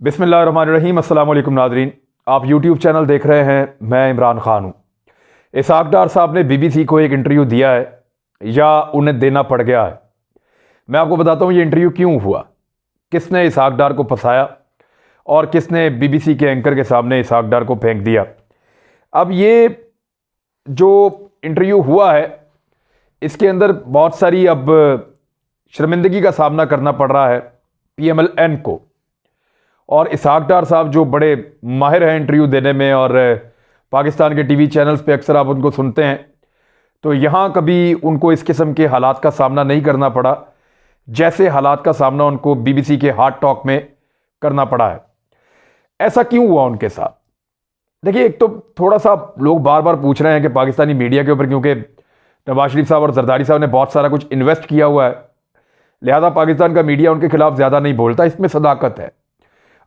बिस्मिल्लाहिर्रहमानिर्रहीम। अस्सलाम वालेकुम नाज़रीन, आप यूट्यूब चैनल देख रहे हैं। मैं इमरान खान हूँ। इसहाक डार साहब ने बीबीसी को एक इंटरव्यू दिया है या उन्हें देना पड़ गया है। मैं आपको बताता हूँ ये इंटरव्यू क्यों हुआ, किसने इसहाक डार को फंसाया और किसने बीबीसी के एंकर के सामने इसहाक डार को फेंक दिया। अब ये जो इंटरव्यू हुआ है इसके अंदर बहुत सारी अब शर्मिंदगी का सामना करना पड़ रहा है PMLN को। और इसहाक डार साहब जो बड़े माहिर हैं इंटरव्यू देने में और पाकिस्तान के टीवी चैनल्स पे अक्सर आप उनको सुनते हैं, तो यहाँ कभी उनको इस किस्म के हालात का सामना नहीं करना पड़ा जैसे हालात का सामना उनको बीबीसी के हार्ड टॉक में करना पड़ा है। ऐसा क्यों हुआ उनके साथ? देखिए, एक तो थोड़ा सा लोग बार बार पूछ रहे हैं कि पाकिस्तानी मीडिया के ऊपर, क्योंकि नवाज शरीफ साहब और जरदारी साहब ने बहुत सारा कुछ इन्वेस्ट किया हुआ है, लिहाजा पाकिस्तान का मीडिया उनके खिलाफ ज़्यादा नहीं बोलता। इसमें सदाकत है।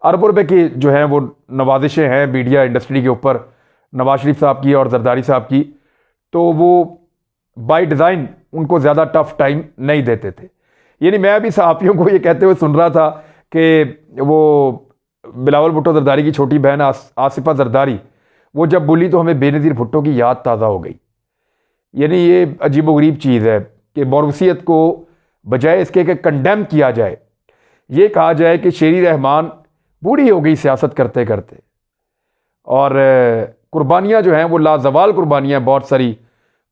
अरबों रुपए की जो हैं वो नवाजिशें हैं मीडिया इंडस्ट्री के ऊपर, नवाज शरीफ साहब की और जरदारी साहब की, तो वो बाय डिज़ाइन उनको ज़्यादा टफ टाइम नहीं देते थे। यानी मैं भी सहाफ़ियों को ये कहते हुए सुन रहा था कि वो बिलावल भुट्टो जरदारी की छोटी बहन आसिफा जरदारी, वो जब बोली तो हमें बेनज़ीर भुट्टो की याद ताज़ा हो गई। यानी ये अजीबोगरीब चीज़ है कि मौरूसियत को बजाय इसके कि कंडेम किया जाए, ये कहा जाए कि शेरी रहमान बूढ़ी हो गई सियासत करते करते, और कुर्बानियाँ जो हैं वो लाजवाल कुर्बानियाँ बहुत सारी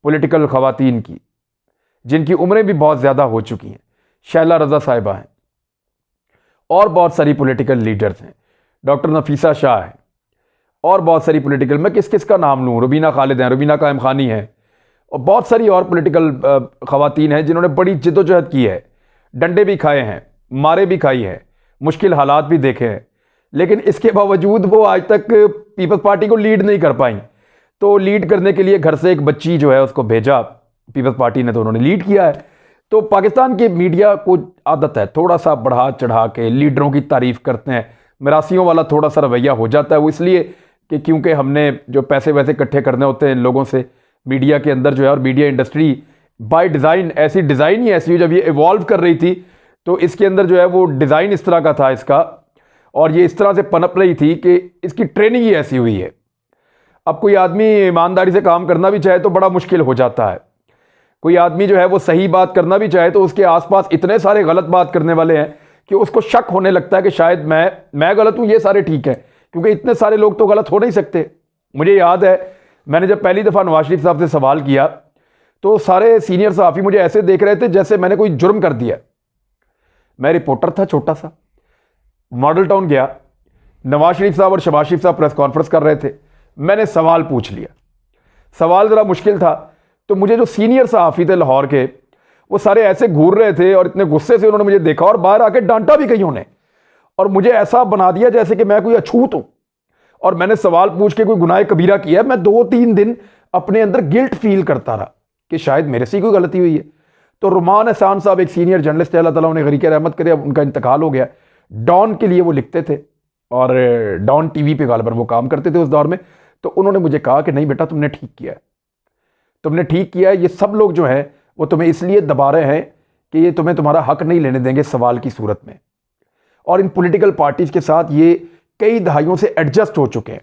पॉलिटिकल ख़वातीन की, जिनकी उम्रें भी बहुत ज़्यादा हो चुकी हैं। शैला रज़ा साहिबा हैं और बहुत सारी पॉलिटिकल लीडर्स हैं, डॉक्टर नफीसा शाह हैं और बहुत सारी पॉलिटिकल, मैं किस किस का नाम लूँ, रुबीना खालिद हैं, रुबीना कायम खानी है, और बहुत सारी और पॉलिटिकल ख़वातीन हैं जिन्होंने बड़ी जिद्दोजहद की है, डंडे भी खाए हैं, मारे भी खाई हैं, मुश्किल हालात भी देखे हैं, लेकिन इसके बावजूद वो आज तक पीपल्स पार्टी को लीड नहीं कर पाई। तो लीड करने के लिए घर से एक बच्ची जो है उसको भेजा पीपल्स पार्टी ने, तो उन्होंने लीड किया है। तो पाकिस्तान के मीडिया को आदत है थोड़ा सा बढ़ा चढ़ा के लीडरों की तारीफ करते हैं, मिरासियों वाला थोड़ा सा रवैया हो जाता है। वो इसलिए कि क्योंकि हमने जो पैसे वैसे इकट्ठे करने होते हैं इन लोगों से मीडिया के अंदर जो है, और मीडिया इंडस्ट्री बाय डिज़ाइन ऐसी डिज़ाइन ही ऐसी, जब ये इवॉल्व कर रही थी तो इसके अंदर जो है वो डिज़ाइन इस तरह का था इसका, और ये इस तरह से पनप रही थी कि इसकी ट्रेनिंग ही ऐसी हुई है। अब कोई आदमी ईमानदारी से काम करना भी चाहे तो बड़ा मुश्किल हो जाता है। कोई आदमी जो है वो सही बात करना भी चाहे तो उसके आसपास इतने सारे गलत बात करने वाले हैं कि उसको शक होने लगता है कि शायद मैं गलत हूँ, ये सारे ठीक है, क्योंकि इतने सारे लोग तो गलत हो नहीं सकते। मुझे याद है मैंने जब पहली दफ़ा नवाज शरीफ साहब से सवाल किया तो सारे सीनियर सहाफ़ी मुझे ऐसे देख रहे थे जैसे मैंने कोई जुर्म कर दिया। मैं रिपोर्टर था छोटा सा, मॉडल टाउन गया, नवाज शरीफ साहब और शहबाज शरीफ साहब प्रेस कॉन्फ्रेंस कर रहे थे, मैंने सवाल पूछ लिया। सवाल ज़रा मुश्किल था, तो मुझे जो सीनियर सहाफ़ी थे लाहौर के, वो सारे ऐसे घूर रहे थे और इतने गुस्से से उन्होंने मुझे देखा और बाहर आके डांटा भी कईयों ने, और मुझे ऐसा बना दिया जैसे कि मैं कोई अछूत हूँ और मैंने सवाल पूछ के कोई गुनाह कबीरा किया है। मैं 2-3 दिन अपने अंदर गिल्ट फील करता रहा कि शायद मेरे से कोई गलती हुई है। तो रुमान एहसान साहब एक सीनियर जर्नलिस्ट, अल्लाह ताला उन्हें गरीक रहमत करे, अब उनका इंतकाल हो गया। डॉन के लिए वो लिखते थे और डॉन टीवी पे गालिबन वो काम करते थे उस दौर में। तो उन्होंने मुझे कहा कि नहीं बेटा, तुमने ठीक किया है, तुमने ठीक किया है। ये सब लोग जो हैं वो तुम्हें इसलिए दबा रहे हैं कि ये तुम्हें तुम्हारा हक नहीं लेने देंगे सवाल की सूरत में। और इन पॉलिटिकल पार्टीज के साथ ये कई दहाइयों से एडजस्ट हो चुके हैं,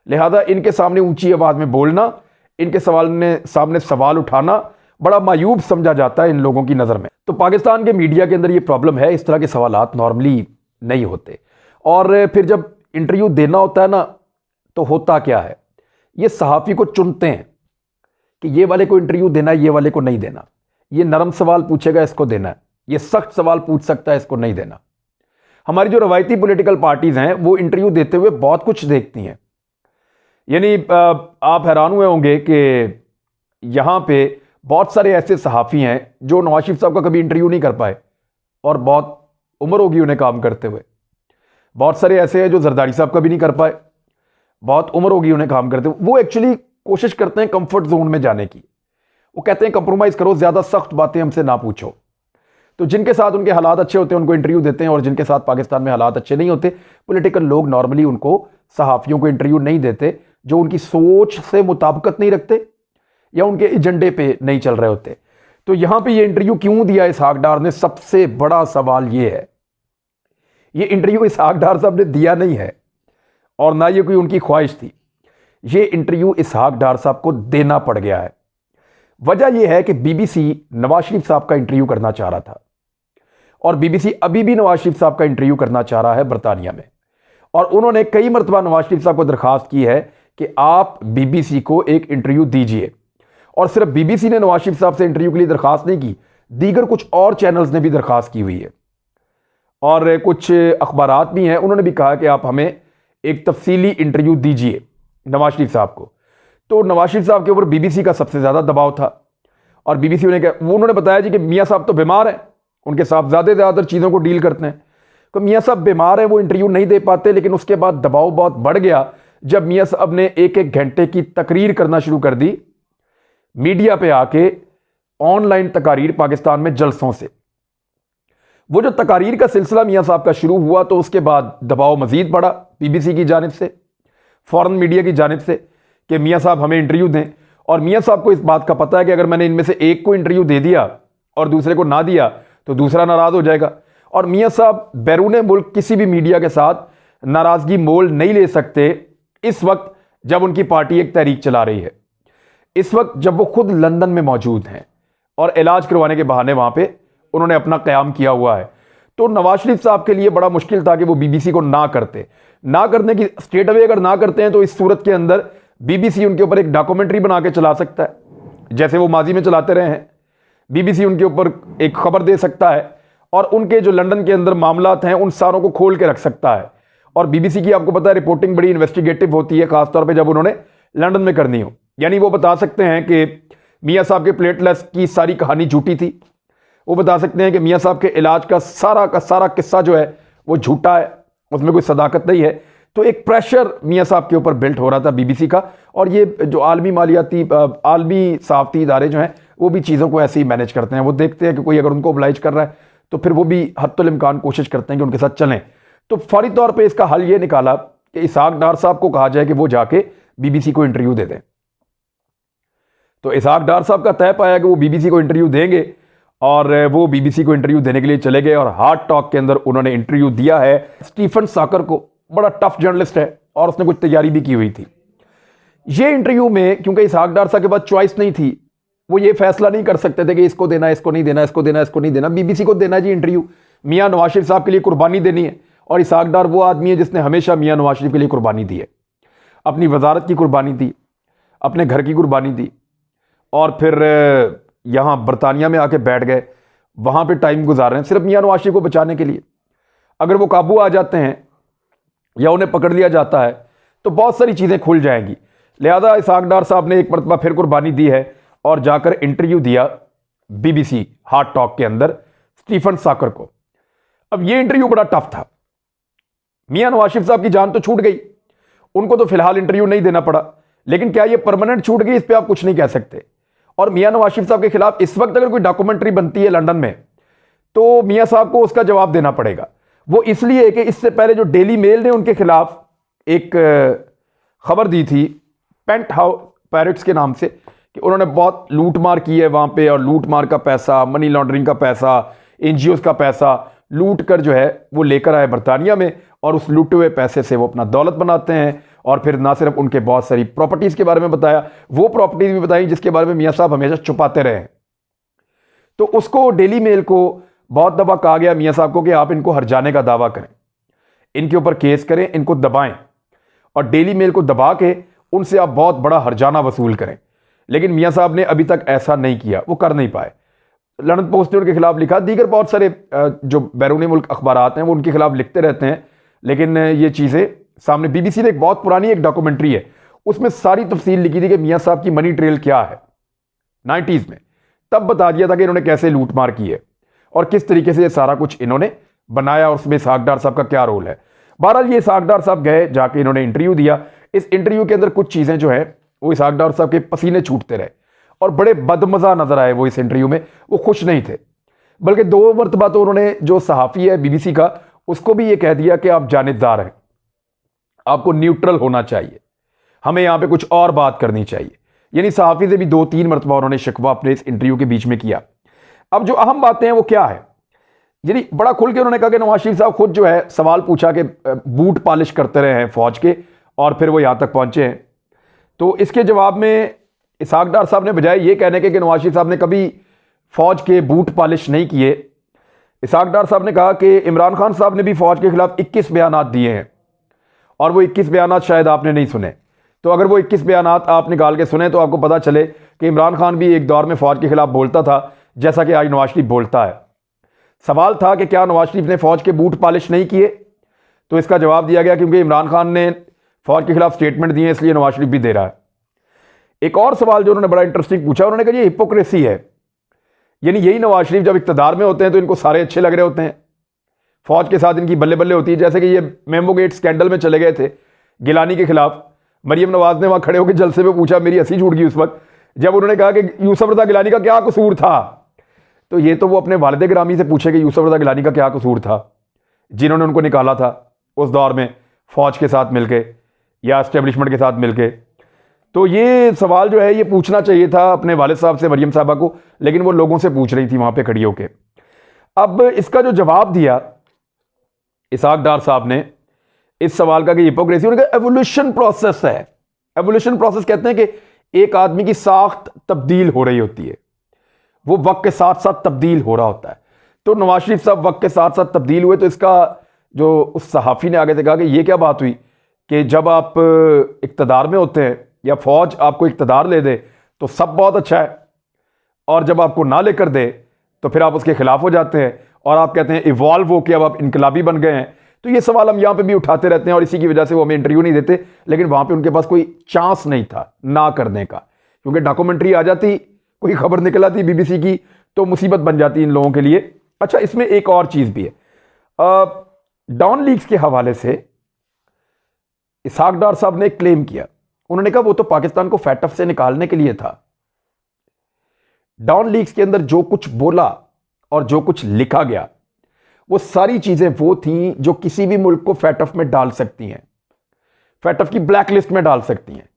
लिहाजा इनके सामने ऊंची आवाज में बोलना, इनके सामने सवाल उठाना बड़ा मायूब समझा जाता है इन लोगों की नज़र में। तो पाकिस्तान के मीडिया के अंदर ये प्रॉब्लम है, इस तरह के सवालात नॉर्मली नहीं होते। और फिर जब इंटरव्यू देना होता है ना, तो होता क्या है, ये सहाफ़ी को चुनते हैं कि ये वाले को इंटरव्यू देना है, ये वाले को नहीं देना, ये नरम सवाल पूछेगा इसको देना है, ये सख्त सवाल पूछ सकता है इसको नहीं देना। हमारी जो रवायती पॉलिटिकल पार्टीज़ हैं वो इंटरव्यू देते हुए बहुत कुछ देखती हैं। यानी आप हैरान हुए होंगे कि यहाँ पे बहुत सारे ऐसे सहाफ़ी हैं जो नवाज शरीफ साहब का कभी इंटरव्यू नहीं कर पाए और बहुत उम्र होगी उन्हें काम करते हुए। बहुत सारे ऐसे हैं जो जरदारी साहब का भी नहीं कर पाए, बहुत उम्र होगी उन्हें काम करते हुए। वो एक्चुअली कोशिश करते हैं कंफर्ट जोन में जाने की। वो कहते हैं कंप्रोमाइज़ करो, ज़्यादा सख्त बातें हमसे ना पूछो। तो जिनके साथ उनके हालात अच्छे होते हैं उनको इंटरव्यू देते हैं, और जिनके साथ पाकिस्तान में हालात अच्छे नहीं होते, पॉलिटिकल लोग नॉर्मली उनको, सहाफ़ियों को इंटरव्यू नहीं देते जो उनकी सोच से मुताबिकत नहीं रखते या उनके एजेंडे पे नहीं चल रहे होते। तो यहाँ पे ये इंटरव्यू क्यों दिया इसहाक डार ने? सबसे बड़ा सवाल ये है, ये इंटरव्यू इसहाक डार साहब ने दिया नहीं है और ना ये कोई उनकी ख्वाहिश थी। ये इंटरव्यू इसहाक डार साहब को देना पड़ गया है। वजह यह है कि बीबीसी नवाज शरीफ साहब का इंटरव्यू करना चाह रहा था और बीबीसी अभी भी नवाज शरीफ साहब का इंटरव्यू करना चाह रहा है बरतानिया में, और उन्होंने कई मरतबा नवाज शरीफ साहब को दरखास्त की है कि आप बीबीसी को एक इंटरव्यू दीजिए। और सिर्फ बीबीसी ने नवाज शरीफ साहब से इंटरव्यू के लिए दरखास्त नहीं की, दीगर कुछ और चैनल्स ने भी दरखास्त की हुई है और कुछ अखबारात भी हैं, उन्होंने भी कहा कि आप हमें एक तफसीली इंटरव्यू दीजिए नवाज शरीफ साहब को। तो नवाज शरीफ साहब के ऊपर बीबीसी का सबसे ज़्यादा दबाव था और बीबीसी उन्होंने बताया जी कि मियाँ साहब तो बीमार हैं, उनके साथ ज़्यादा चीज़ों को डील करते हैं, तो मियाँ साहब बीमार हैं, वो इंटरव्यू नहीं दे पाते। लेकिन उसके बाद दबाव बहुत बढ़ गया जब मियाँ साहब ने एक घंटे की तकरीर करना शुरू कर दी मीडिया पे आके, ऑनलाइन तकारीर पाकिस्तान में जलसों से। वो जो तकारीर का सिलसिला मियाँ साहब का शुरू हुआ तो उसके बाद दबाव मजीद बढ़ा बीबीसी की जानिब से, फॉरेन मीडिया की जानिब से, कि मियाँ साहब हमें इंटरव्यू दें। और मियाँ साहब को इस बात का पता है कि अगर मैंने इनमें से एक को इंटरव्यू दे दिया और दूसरे को ना दिया तो दूसरा नाराज हो जाएगा। और मियाँ साहब बैरून मुल्क किसी भी मीडिया के साथ नाराजगी मोल नहीं ले सकते इस वक्त जब उनकी पार्टी एक तहरीक चला रही है, इस वक्त जब वो खुद लंदन में मौजूद हैं और इलाज करवाने के बहाने वहां पे उन्होंने अपना क़याम किया हुआ है। तो नवाज शरीफ साहब के लिए बड़ा मुश्किल था कि वो बीबीसी को ना करते, ना करने की स्टेट अवे अगर ना करते हैं तो इस सूरत के अंदर बीबीसी उनके ऊपर एक डॉक्यूमेंट्री बना के चला सकता है, जैसे वो माजी में चलाते रहे हैं। बीबीसी उनके ऊपर एक खबर दे सकता है और उनके जो लंदन के अंदर मामलात हैं उन सारों को खोल के रख सकता है। और बीबीसी की आपको पता है रिपोर्टिंग बड़ी इन्वेस्टिगेटिव होती है, खासतौर पर जब उन्होंने लंदन में करनी हो। यानी वो बता सकते हैं कि मियाँ साहब के प्लेटलेट्स की सारी कहानी झूठी थी, वो बता सकते हैं कि मियाँ साहब के इलाज का सारा किस्सा जो है वो झूठा है, उसमें कोई सदाकत नहीं है। तो एक प्रेशर मियाँ साहब के ऊपर बिल्ट हो रहा था बीबीसी का, और ये जो आलमी सहाफ़ती इदारे जो हैं वो भी चीज़ों को ऐसे ही मैनेज करते हैं। वो देखते हैं कि कोई अगर उनको ओब्लाइज कर रहा है तो फिर वो भी हत्तुल इम्कान कोशिश करते हैं कि उनके साथ चलें। तो फौरी तौर पर इसका हल ये निकाला कि इसहाक डार साहब को कहा जाए कि वो जाके बीबीसी को इंटरव्यू दे दें। तो इसहाक डार साहब का तय पाया कि वो बीबीसी को इंटरव्यू देंगे और वो बीबीसी को इंटरव्यू देने के लिए चले गए और हार्ड टॉक के अंदर उन्होंने इंटरव्यू दिया है स्टीफन साकर को। बड़ा टफ जर्नलिस्ट है और उसने कुछ तैयारी भी की हुई थी। ये इंटरव्यू में क्योंकि इसहाक डार साहब के पास चॉइस नहीं थी, वो ये फैसला नहीं कर सकते थे कि इसको देना, इसको नहीं देना, इसको देना, इसको नहीं देना। बीबीसी को देना जी इंटरव्यू, मियाँ नवाज शरीफ साहब के लिए कुर्बानी देनी है। और इसहाक डार वो आदमी है जिसने हमेशा मियाँ नवाज शरीफ के लिए कुर्बानी दी है, अपनी वजारत की कुर्बानी दी, अपने घर की कुर्बानी दी, और फिर यहाँ बरतानिया में आके बैठ गए, वहाँ पे टाइम गुजार रहे हैं सिर्फ मियाँ नवाज शरीफ को बचाने के लिए। अगर वो काबू आ जाते हैं या उन्हें पकड़ लिया जाता है तो बहुत सारी चीज़ें खुल जाएंगी। लिहाजा इसहाक डार साहब ने एक मरतबा फिर कुर्बानी दी है और जाकर इंटरव्यू दिया बीबीसी हार्ड टॉक के अंदर स्टीफन साकर को। अब ये इंटरव्यू बड़ा टफ था। मियाँ नवाज शरीफ साहब की जान तो छूट गई, उनको तो फिलहाल इंटरव्यू नहीं देना पड़ा, लेकिन क्या ये परमानेंट छूट गई, इस पर आप कुछ नहीं कह सकते। और मियाँ नवाज शरीफ साहब के खिलाफ इस वक्त अगर कोई डॉक्यूमेंट्री बनती है लंदन में तो मियाँ साहब को उसका जवाब देना पड़ेगा। वो इसलिए कि इससे पहले जो डेली मेल ने उनके खिलाफ एक खबर दी थी पेंट हाउस पैरेट्स के नाम से कि उन्होंने बहुत लूट मार की है वहाँ पे, और लूट मार का पैसा, मनी लॉन्ड्रिंग का पैसा, एनजीओज का पैसा लूट कर जो है वो लेकर आए बरतानिया में, और उस लूटे हुए पैसे से वो अपना दौलत बनाते हैं। और फिर ना सिर्फ उनके बहुत सारी प्रॉपर्टीज़ के बारे में बताया, वो प्रॉपर्टीज़ भी बताई जिसके बारे में मियाँ साहब हमेशा छुपाते रहे। तो उसको डेली मेल को बहुत दफ़ा कहा गया मियाँ साहब को कि आप इनको हरजाने का दावा करें, इनके ऊपर केस करें, इनको दबाएं और डेली मेल को दबा के उनसे आप बहुत बड़ा हरजाना वसूल करें। लेकिन मियाँ साहब ने अभी तक ऐसा नहीं किया, वो कर नहीं पाए। लंदन पोस्ट ने उनके खिलाफ लिखा, दीगर बहुत सारे जो बैरून मुल्क अखबारात हैं वो उनके खिलाफ लिखते रहते हैं, लेकिन ये चीज़ें सामने बीबीसी ने एक बहुत पुरानी एक डॉक्यूमेंट्री है उसमें सारी तफसील लिखी थी कि मियाँ साहब की मनी ट्रेल क्या है 90s में, तब बता दिया था कि इन्होंने कैसे लूट मार की है और किस तरीके से ये सारा कुछ इन्होंने बनाया और उसमें इसहाक डार साहब का क्या रोल है। बहरहाल ये इसहाक डार साहब गए, जाके इन्होंने इंटरव्यू दिया। इस इंटरव्यू के अंदर कुछ चीज़ें जो है वो इसहाक डार साहब के पसीने छूटते रहे और बड़े बदमज़ा नजर आए वो इस इंटरव्यू में। वो खुश नहीं थे, बल्कि 2 मरतबा तो उन्होंने जो सहाफ़ी है बीबीसी का उसको भी ये कह दिया कि आप जानिबदार हैं, आपको न्यूट्रल होना चाहिए, हमें यहाँ पे कुछ और बात करनी चाहिए। यानी सहाफ़ी से भी 2-3 मरतबा उन्होंने शिकवा अपने इस इंटरव्यू के बीच में किया। अब जो अहम बातें हैं वो क्या है, यानी बड़ा खुल के उन्होंने कहा कि नवाज शरीफ साहब खुद जो है सवाल पूछा कि बूट पॉलिश करते रहे हैं फौज के और फिर वो यहां तक पहुंचे हैं। तो इसके जवाब में इसहाक डार साहब ने बजाय ये कहने के कि नवाज शरीफ साहब ने कभी फौज के बूट पॉलिश नहीं किए, इसहाक डार साहब ने कहा कि इमरान खान साहब ने भी फौज के खिलाफ 21 बयानात दिए हैं और वो 21 बयानात शायद आपने नहीं सुने। तो अगर वो 21 बयानात आप निकाल के सुने तो आपको पता चले कि इमरान खान भी एक दौर में फौज के खिलाफ बोलता था जैसा कि आज नवाज शरीफ बोलता है। सवाल था कि क्या नवाज शरीफ ने फौज के बूट पॉलिश नहीं किए, तो इसका जवाब दिया गया क्योंकि इमरान खान ने फौज के खिलाफ स्टेटमेंट दिए इसलिए नवाज शरीफ भी दे रहा है। एक और सवाल जो उन्होंने बड़ा इंटरेस्टिंग पूछा, उन्होंने कहा ये हिपोक्रेसी है, यानी यही नवाज शरीफ जब इक्तदार में होते हैं तो इनको सारे अच्छे लग रहे होते हैं, फौज के साथ इनकी बल्ले बल्ले होती है। जैसे कि ये मेमो गेट स्कैंडल में चले गए थे गिलानी के खिलाफ, मरियम नवाज ने वहां खड़े होकर जलसे में पूछा, मेरी हंसी छूट गई उस वक्त जब उन्होंने कहा कि यूसुफ रज़ा गिलानी का क्या कसूर था। तो ये तो वो अपने वालिद गिरामी से पूछे कि यूसुफ रज़ा गिलानी का क्या कसूर था जिन्होंने उनको निकाला था उस दौर में फौज के साथ मिलके या एस्टेब्लिशमेंट के साथ मिलके। तो ये सवाल जो है ये पूछना चाहिए था अपने वालिद साहब से, मरियम साहबा को, लेकिन वो लोगों से पूछ रही थी वहां पे खड़ी होके। अब इसका जो जवाब दिया इसहाक डार साहब ने इस सवाल का कि हिपोक्रेसी, उन्होंने कहा एवोल्यूशन प्रोसेस है। एवोल्यूशन प्रोसेस कहते हैं कि एक आदमी की साख्त तब्दील हो रही होती है, वो वक्त के साथ साथ तब्दील हो रहा होता है। तो नवाज शरीफ साहब वक्त के साथ साथ तब्दील हुए। तो इसका जो उस सहाफ़ी ने आगे से कहा कि ये क्या बात हुई कि जब आप इक़्तिदार में होते हैं या फौज आपको इक़्तिदार ले दे तो सब बहुत अच्छा है, और जब आपको ना लेकर दे तो फिर आप उसके खिलाफ हो जाते हैं और आप कहते हैं इवॉल्व हो कि अब आप इनकलाबी बन गए हैं। तो ये सवाल हम यहां पे भी उठाते रहते हैं और इसी की वजह से वो हमें इंटरव्यू नहीं देते, लेकिन वहां पे उनके पास कोई चांस नहीं था ना करने का, क्योंकि डॉक्यूमेंट्री आ जाती, कोई खबर निकल आती बीबीसी की तो मुसीबत बन जाती इन लोगों के लिए। अच्छा, इसमें एक और चीज भी है। डॉन लीक्स के हवाले से इसहाक डार साहब ने क्लेम किया, उन्होंने कहा वो तो पाकिस्तान को फैटफ से निकालने के लिए था। डॉन लीक्स के अंदर जो कुछ बोला और जो कुछ लिखा गया वो सारी चीजें वो थी जो किसी भी मुल्क को फैटफ में डाल सकती हैं, फैटफ की ब्लैक लिस्ट में डाल सकती हैं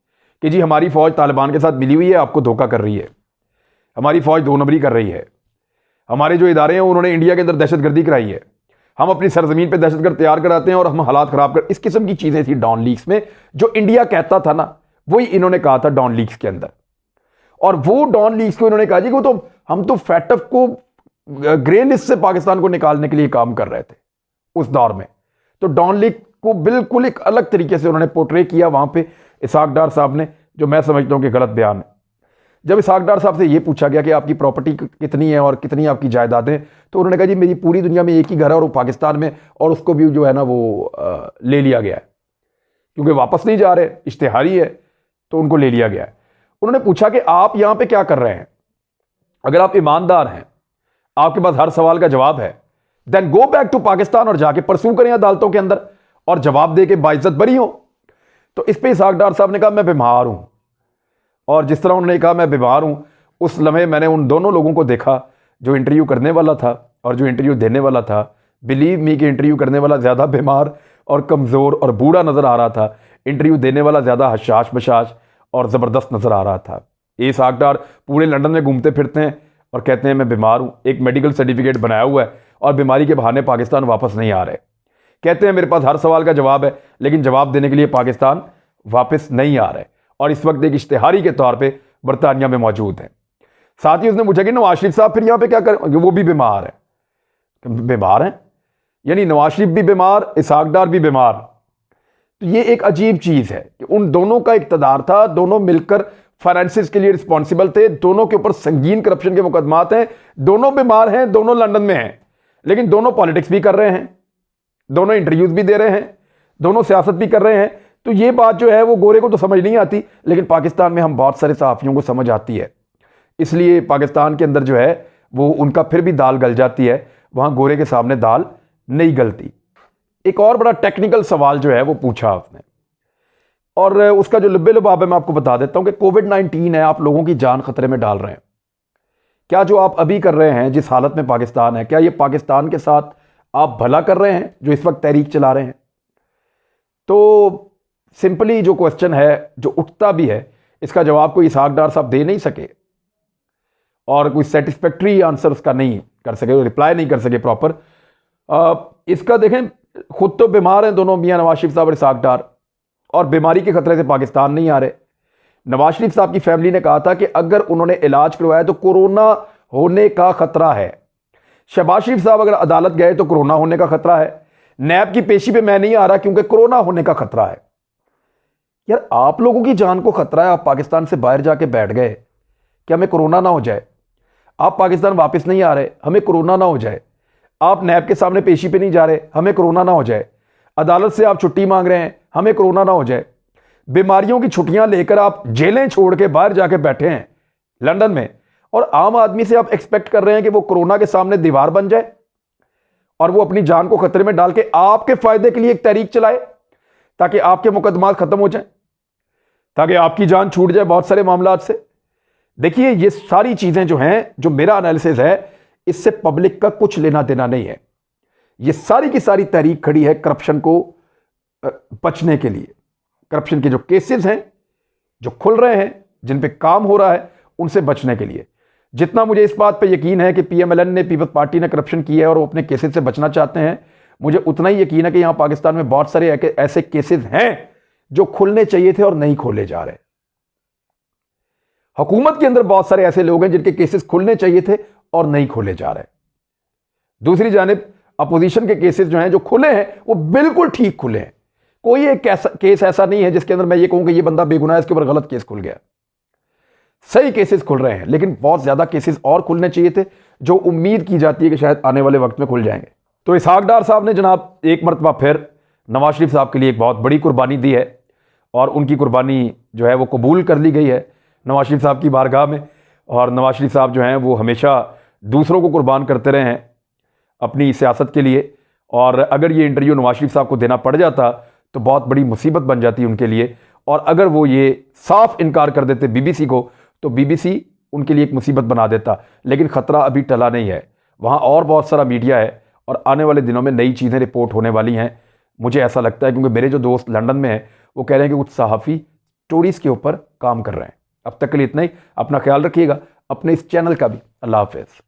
कि जी हमारी फौज तालिबान के साथ मिली हुई है, आपको धोखा कर रही है, हमारी फौज दो नंबरी कर रही है, हमारे जो इदारे हैं उन्होंने इंडिया के अंदर दहशतगर्दी कराई है, हम अपनी सरजमीन पे दहशतगर्द तैयार कराते हैं और हम हालात खराब कर, इस किस्म की चीजें थी डॉन लीक्स में। जो इंडिया कहता था ना वही इन्होंने कहा था डॉन लीक्स के अंदर, और वो डॉन लीक्स को इन्होंने कहा जी वो तो हम तो फैटफ को ग्रे लिस्ट से पाकिस्तान को निकालने के लिए काम कर रहे थे उस दौर में। तो डॉन लीक को बिल्कुल एक अलग तरीके से उन्होंने पोर्ट्रे किया वहां पे इसहाक डार साहब ने, जो मैं समझता हूं कि गलत बयान है। जब इसहाक डार साहब से यह पूछा गया कि आपकी प्रॉपर्टी कितनी है और कितनी आपकी जायदादें, तो उन्होंने कहा जी मेरी पूरी दुनिया में एक ही घर है और वो पाकिस्तान में, और उसको भी जो है ना वो ले लिया गया है क्योंकि वापस नहीं जा रहे, इश्तेहारी है तो उनको ले लिया गया है। उन्होंने पूछा कि आप यहां पे क्या कर रहे हैं, अगर आप ईमानदार हैं, आपके पास हर सवाल का जवाब है, then go back to Pakistan और जाके परसू करें अदालतों के अंदर और जवाब दे के बाइज्जत बरी हो। तो इस पे इसहाक डार साहब ने कहा मैं बीमार हूं, और जिस तरह उन्होंने कहा मैं बीमार हूं, उस लम्हे मैंने उन दोनों लोगों को देखा जो इंटरव्यू करने वाला था और जो इंटरव्यू देने वाला था। बिलीव मी कि इंटरव्यू करने वाला ज्यादा बीमार और कमजोर और बूढ़ा नजर आ रहा था, इंटरव्यू देने वाला ज्यादा हशाश बशाश और जबरदस्त नजर आ रहा था। ये इसहाक डार पूरे लंदन में घूमते फिरते हैं और कहते हैं मैं बीमार हूं, एक मेडिकल सर्टिफिकेट बनाया हुआ है और बीमारी के बहाने पाकिस्तान वापस नहीं आ रहे। कहते हैं मेरे पास हर सवाल का जवाब है, लेकिन जवाब देने के लिए पाकिस्तान वापस नहीं आ रहे, और इस वक्त एक इश्तेहारी के तौर पे बरतानिया में मौजूद है। साथ ही उसने पूछा कि नवाज शरीफ साहब फिर यहां पे क्या कर, वो भी बीमार है। बीमार हैं यानी नवाज शरीफ भी बीमार, इसहाक डार भी बीमार। तो ये एक अजीब चीज है कि उन दोनों का इक्तदार था, दोनों मिलकर फाइनेंसिस के लिए रिस्पॉन्सिबल थे, दोनों के ऊपर संगीन करप्शन के मुकदमात हैं, दोनों बीमार हैं, दोनों लंदन में हैं, लेकिन दोनों पॉलिटिक्स भी कर रहे हैं, दोनों इंटरव्यूज भी दे रहे हैं, दोनों सियासत भी कर रहे हैं। तो ये बात जो है वो गोरे को तो समझ नहीं आती, लेकिन पाकिस्तान में हम बहुत सारे सहाफ़ियों को समझ आती है, इसलिए पाकिस्तान के अंदर जो है वो उनका फिर भी दाल गल जाती है, वहां गोरे के सामने दाल नहीं गलती। एक और बड़ा टेक्निकल सवाल जो है वो पूछा आपने, और उसका जो लब्बे लबाब है मैं आपको बता देता हूं कि कोविड-19 है, आप लोगों की जान खतरे में डाल रहे हैं। क्या जो आप अभी कर रहे हैं, जिस हालत में पाकिस्तान है, क्या ये पाकिस्तान के साथ आप भला कर रहे हैं जो इस वक्त तहरीक चला रहे हैं? तो सिंपली जो क्वेश्चन है जो उठता भी है, इसका जवाब कोई इसहाक डार साहब दे नहीं सके और कोई सेटिस्फैक्ट्री आंसर उसका नहीं कर सके, रिप्लाई नहीं कर सके प्रॉपर। इसका देखें, खुद तो बीमार हैं दोनों, मियां नवाज शरीफ साहब और इसाक डार, और बीमारी के खतरे से पाकिस्तान नहीं आ रहे। नवाज शरीफ साहब की फैमिली ने कहा था कि अगर उन्होंने इलाज करवाया तो कोरोना होने का खतरा है। शहबाज शरीफ साहब अगर अदालत गए तो कोरोना होने का खतरा है। नैब की पेशी पे मैं नहीं आ रहा क्योंकि कोरोना होने का खतरा है। यार, आप लोगों की जान को खतरा है, आप पाकिस्तान से बाहर जाके बैठ गए कि हमें कोरोना ना हो जाए। आप पाकिस्तान वापस नहीं आ रहे, हमें कोरोना ना हो जाए। आप नैब के सामने पेशी पे नहीं जा रहे, हमें कोरोना ना हो जाए। अदालत से आप छुट्टी मांग रहे हैं, हमें कोरोना ना हो जाए। बीमारियों की छुट्टियां लेकर आप जेलें छोड़ के बाहर जाके बैठे हैं लंदन में, और आम आदमी से आप एक्सपेक्ट कर रहे हैं कि वो कोरोना के सामने दीवार बन जाए और वो अपनी जान को खतरे में डाल के आपके फायदे के लिए एक तहरीक चलाए ताकि आपके मुकदमात खत्म हो जाए, ताकि आपकी जान छूट जाए बहुत सारे मामलात से। देखिए, ये सारी चीजें जो हैं, जो मेरा एनालिसिस है, इससे पब्लिक का कुछ लेना देना नहीं है। ये सारी की सारी तहरीक खड़ी है करप्शन को बचने के लिए। करप्शन के जो केसेस हैं जो खुल रहे हैं, जिन पे काम हो रहा है, उनसे बचने के लिए। जितना मुझे इस बात पे यकीन है कि पीएमएलएन ने, पीपल्स पार्टी ने करप्शन किया है और वो अपने केसेस से बचना चाहते हैं, मुझे उतना ही यकीन है कि यहां पाकिस्तान में बहुत सारे ऐसे केसेस हैं जो खुलने चाहिए थे और नहीं खोले जा रहे। हुकूमत के अंदर बहुत सारे ऐसे लोग हैं जिनके केसेस खुलने चाहिए थे और नहीं खोले जा रहे। दूसरी जानिब अपोजिशन के केसेस जो हैं, जो खुले हैं, वो बिल्कुल ठीक खुले हैं। कोई एक केस ऐसा नहीं है जिसके अंदर मैं ये कहूं कि ये बंदा बेगुनाह है, इसके ऊपर गलत केस खुल गया। सही केसेस खुल रहे हैं, लेकिन बहुत ज्यादा केसेस और खुलने चाहिए थे जो उम्मीद की जाती है कि शायद आने वाले वक्त में खुल जाएंगे। तो इसहाक डार साहब ने जनाब एक मरतबा फिर नवाज शरीफ साहब के लिए एक बहुत बड़ी कुर्बानी दी है और उनकी कुर्बानी जो है वो कबूल कर ली गई है नवाज शरीफ साहब की बारगाह में। और नवाज शरीफ साहब जो हैं वो हमेशा दूसरों को कुर्बान करते रहे हैं अपनी सियासत के लिए, और अगर ये इंटरव्यू नवाज शरीफ साहब को देना पड़ जाता तो बहुत बड़ी मुसीबत बन जाती उनके लिए। और अगर वो ये साफ इनकार कर देते बीबीसी को, तो बीबीसी उनके लिए एक मुसीबत बना देता। लेकिन ख़तरा अभी टला नहीं है, वहाँ और बहुत सारा मीडिया है और आने वाले दिनों में नई चीज़ें रिपोर्ट होने वाली हैं, मुझे ऐसा लगता है, क्योंकि मेरे जो दोस्त लंदन में हैं वो कह रहे हैं कि कुछ सहाफ़ी स्टोरीज़ के ऊपर काम कर रहे हैं। अब तक के लिए इतना ही। अपना ख्याल रखिएगा, अपने इस चैनल का भी। अल्लाह हाफ़िज़।